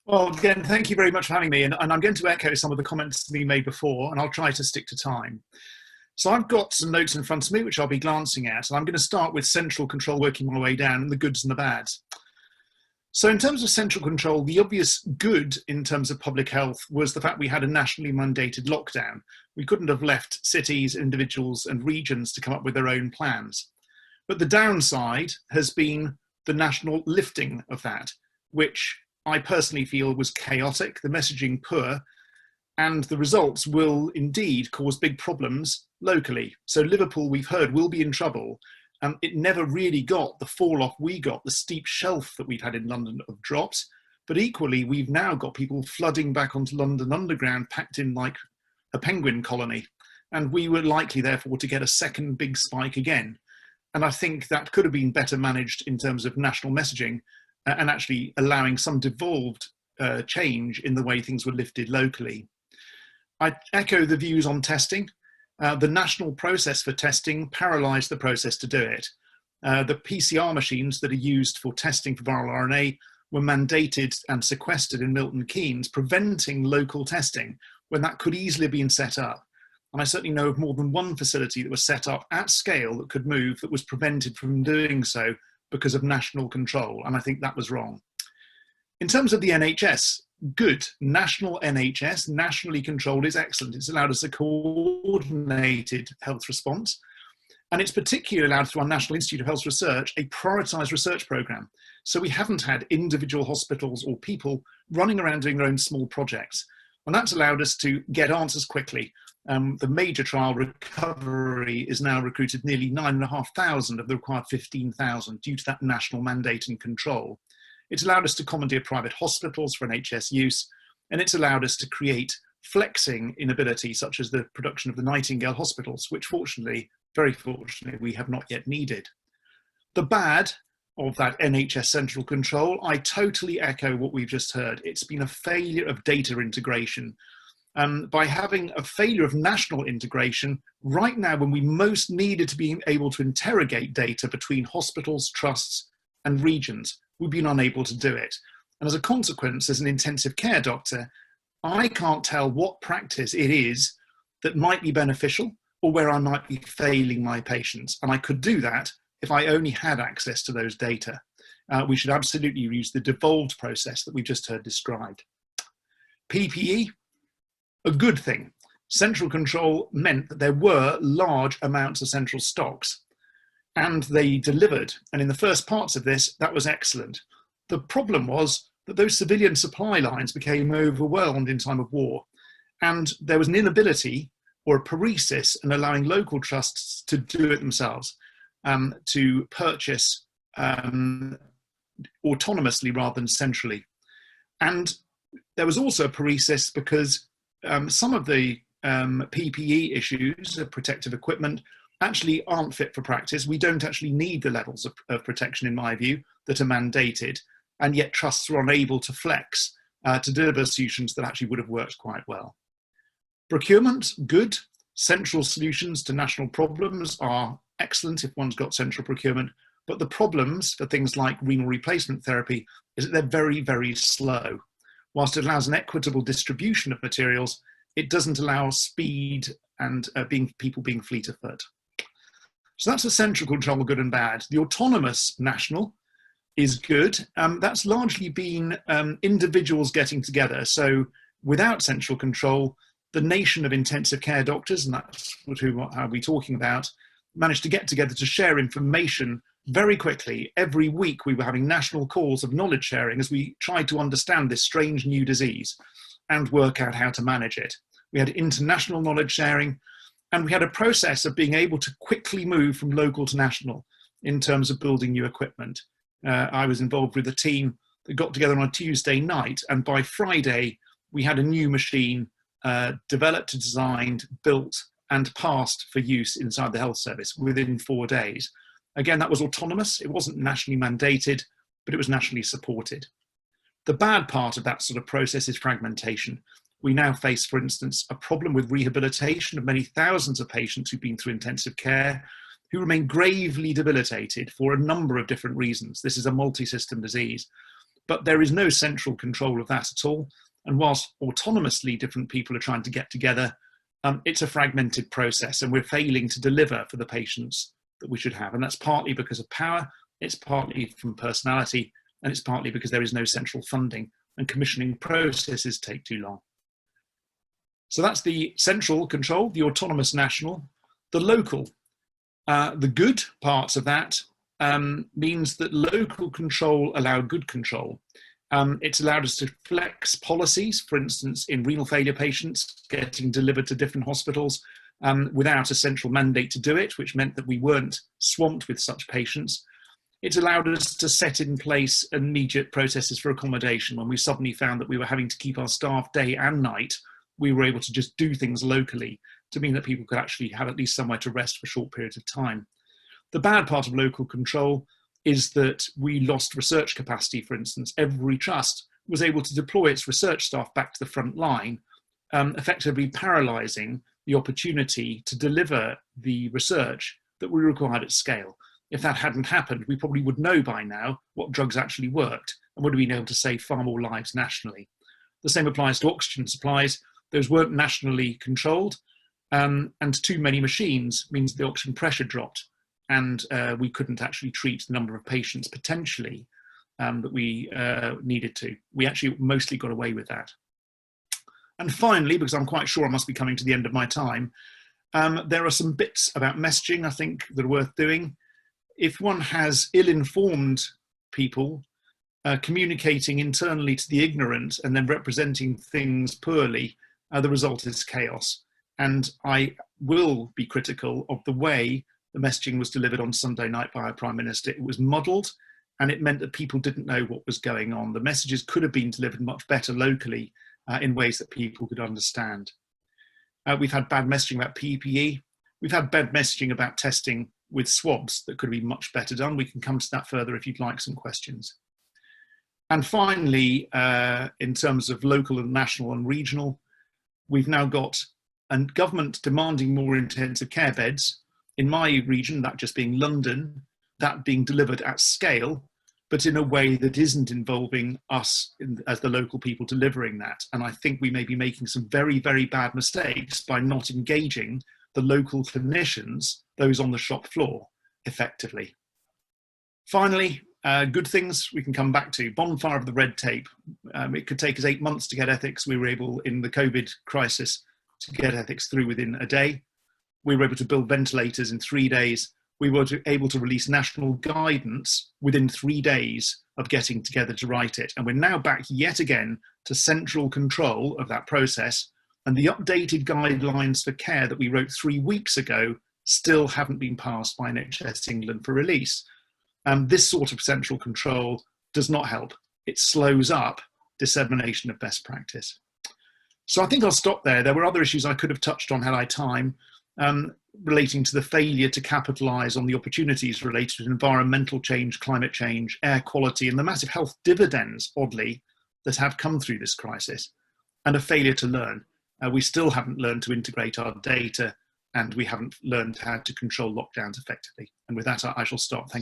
Well, again, thank you very much for having me. And I'm going to echo some of the comments that we made before, and I'll try to stick to time. So I've got some notes in front of me, which I'll be glancing at. And I'm going to start with central control, working my way down, the goods and the bads. So in terms of central control, the obvious good in terms of public health was the fact we had a nationally mandated lockdown. We couldn't have left cities, individuals, and regions to come up with their own plans. But the downside has been the national lifting of that, which I personally feel was chaotic, the messaging poor, and the results will indeed cause big problems locally. So Liverpool, we've heard, will be in trouble. It never really got the fall off we got, the steep shelf that we've had in London of drops. But equally, we've now got people flooding back onto London Underground, packed in like a penguin colony. And we were likely, therefore, to get a second big spike again. And I think that could have been better managed in terms of national messaging and actually allowing some devolved change in the way things were lifted locally. I echo the views on testing. The national process for testing paralysed the process to do it. The PCR machines that are used for testing for viral RNA were mandated and sequestered in Milton Keynes, preventing local testing when that could easily have been set up. And I certainly know of more than one facility that was set up at scale that could move that was prevented from doing so because of national control. And I think that was wrong. In terms of the NHS, good. National NHS, nationally controlled, is excellent. It's allowed us a coordinated health response. And it's particularly allowed through our National Institute of Health Research a prioritised research programme. So we haven't had individual hospitals or people running around doing their own small projects. And that's allowed us to get answers quickly. The major trial Recovery is now recruited nearly 9,500 of the required 15,000 due to that national mandate and control. It's allowed us to commandeer private hospitals for NHS use, and it's allowed us to create flexing inability, such as the production of the Nightingale hospitals, which fortunately, very fortunately, we have not yet needed. The bad of that NHS central control, I totally echo what we've just heard. It's been a failure of data integration. By having a failure of national integration, right now when we most needed to be able to interrogate data between hospitals, trusts, and regions, we've been unable to do it. And as a consequence, as an intensive care doctor, I can't tell what practice it is that might be beneficial or where I might be failing my patients. And I could do that if I only had access to those data. We should absolutely use the devolved process that we just heard described. PPE, a good thing. Central control meant that there were large amounts of central stocks, and they delivered. And in the first parts of this, that was excellent. The problem was that those civilian supply lines became overwhelmed in time of war, and there was an inability or a paresis in allowing local trusts to do it themselves, to purchase autonomously rather than centrally. And there was also a paresis because some of the PPE issues, protective equipment, actually aren't fit for practice. We don't actually need the levels of protection, in my view, that are mandated, and yet trusts are unable to flex to deliver solutions that actually would have worked quite well. Procurement, good. Central solutions to national problems are excellent if one's got central procurement, but the problems for things like renal replacement therapy is that they're very, very slow. Whilst it allows an equitable distribution of materials, it doesn't allow speed and people being fleet of foot. So that's the central control, good and bad. The autonomous national is good. That's largely been individuals getting together. So without central control, the nation of intensive care doctors, and that's what we're talking about, managed to get together to share information very quickly. Every week we were having national calls of knowledge sharing as we tried to understand this strange new disease and work out how to manage it. We had international knowledge sharing, and we had a process of being able to quickly move from local to national in terms of building new equipment. I was involved with a team that got together on a Tuesday night, and by Friday we had a new machine developed, designed, built, and passed for use inside the health service within 4 days. Again, that was autonomous. It wasn't nationally mandated, but it was nationally supported. The bad part of that sort of process is fragmentation. We now face, for instance, a problem with rehabilitation of many thousands of patients who've been through intensive care, who remain gravely debilitated for a number of different reasons. This is a multi-system disease. But there is no central control of that at all. And whilst autonomously different people are trying to get together, it's a fragmented process, and we're failing to deliver for the patients that we should have. And that's partly because of power, it's partly from personality, and it's partly because there is no central funding and commissioning processes take too long. So that's the central control, the autonomous national. The local, the good parts of that means that local control allowed good control. It's allowed us to flex policies, for instance, in renal failure patients getting delivered to different hospitals without a central mandate to do it, which meant that we weren't swamped with such patients. It's allowed us to set in place immediate processes for accommodation. When we suddenly found that we were having to keep our staff day and night, we were able to just do things locally to mean that people could actually have at least somewhere to rest for short periods of time. The bad part of local control is that we lost research capacity, for instance. Every trust was able to deploy its research staff back to the front line, effectively paralysing the opportunity to deliver the research that we required at scale. If that hadn't happened, we probably would know by now what drugs actually worked and would have been able to save far more lives nationally. The same applies to oxygen supplies. Those weren't nationally controlled, and too many machines means the oxygen pressure dropped, and we couldn't actually treat the number of patients potentially that we needed to. We actually mostly got away with that. And finally, because I'm quite sure I must be coming to the end of my time, there are some bits about messaging I think that are worth doing. If one has ill-informed people communicating internally to the ignorant and then representing things poorly, the result is chaos. And I will be critical of the way the messaging was delivered on Sunday night by our Prime Minister. It was muddled, and it meant that people didn't know what was going on. The messages could have been delivered much better locally in ways that people could understand. We've had bad messaging about PPE. We've had bad messaging about testing with swabs that could be much better done. We can come to that further if you'd like some questions. And finally, in terms of local and national and regional, we've now got a government demanding more intensive care beds. In my region, that just being London, that being delivered at scale, but in a way that isn't involving us as the local people delivering that. And I think we may be making some very, very bad mistakes by not engaging the local clinicians, those on the shop floor, effectively. Finally, good things we can come back to. Bonfire of the red tape. It could take us 8 months to get ethics. We were able, in the COVID crisis, to get ethics through within a day. We were able to build ventilators in 3 days. We were able to release national guidance within 3 days of getting together to write it. And we're now back yet again to central control of that process. And the updated guidelines for care that we wrote 3 weeks ago still haven't been passed by NHS England for release. This sort of central control does not help. It slows up dissemination of best practice. So I think I'll stop there. There were other issues I could have touched on had I time, relating to the failure to capitalise on the opportunities related to environmental change, climate change, air quality, and the massive health dividends, oddly, that have come through this crisis, and a failure to learn. We still haven't learned to integrate our data, and we haven't learned how to control lockdowns effectively. And with that, I shall stop. Thank you.